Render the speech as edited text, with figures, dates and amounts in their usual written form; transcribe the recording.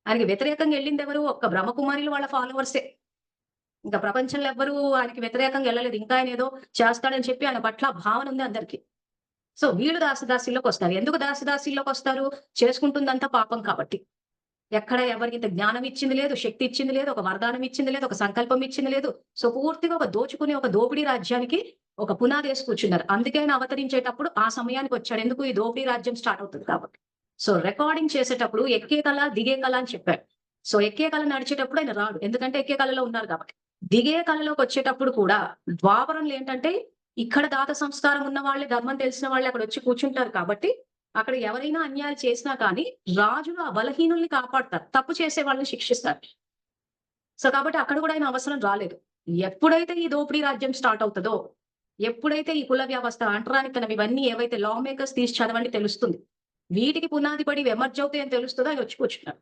ఆయనకి వ్యతిరేకంగా ఎళ్ళింది ఎవరు? ఒక్క బ్రహ్మకుమారిలు వాళ్ళ ఫాలోవర్సే. ఇంకా ప్రపంచంలో ఎవ్వరు ఆయనకి వ్యతిరేకంగా ఎళ్ళలేదు. ఇంకా ఆయనేదో చేస్తాడని చెప్పి ఆయన పట్ల భావన ఉంది అందరికి. సో, వీళ్ళు దాసదాసీల్లోకొస్తారు. ఎందుకు దాసదాసీల్లోకొస్తారు? చేసుకుంటుందంతా పాపం కాబట్టి. ఎక్కడ ఎవరికి ఇంత జ్ఞానం ఇచ్చింది లేదు, శక్తి ఇచ్చింది లేదు, ఒక వరదానం ఇచ్చింది లేదు, ఒక సంకల్పం ఇచ్చింది లేదు. సో, పూర్తిగా ఒక దోచుకునే ఒక దోపిడీ రాజ్యానికి ఒక పునాదేసి కూర్చున్నారు. అందుకే ఆయన అవతరించేటప్పుడు ఆ సమయానికొచ్చాడు. ఎందుకు? ఈ దోపిడీ రాజ్యం స్టార్ట్ అవుతది కాబట్టి. సో, రికార్డింగ్ చేసేటప్పుడు ఎక్కే కల, దిగే కల అని చెప్పాడు. సో, ఎక్కే కల నడిచేటప్పుడు ఆయన రాడు. ఎందుకంటే ఎక్కే కలలో ఉన్నారు కాబట్టి. దిగే కలలోకొచ్చేటప్పుడు కూడా ద్వాపరంలో ఏంటంటే ఇక్కడ దాత సంస్కారం ఉన్న వాళ్ళే, ధర్మం తెలిసిన వాళ్ళే అక్కడొచ్చి కూర్చుంటారు కాబట్టి అక్కడ ఎవరైనా అన్యాయాలు చేసినా కానీ, రాజులు ఆ బలహీనుల్ని కాపాడతారు. తప్పు చేసే వాళ్ళని శిక్షిస్తారు. సో, కాబట్టి అక్కడ గూడా ఆయన అవసరం రాలేదు. ఎప్పుడైతే ఈ దోపిడీ రాజ్యం స్టార్ట్ అవుతదో, ఎప్పుడైతే ఈ కుల వ్యవస్థ, అంటరానితనం ఇవన్నీ ఏవైతే లా మేకర్స్ తీసి చదవండి తెలుస్తుంది. వీటికి పునాది పడి ఇవి ఎమర్జ్ అవుతాయని తెలుస్తదో ఆయన వచ్చి కూర్చున్నారు.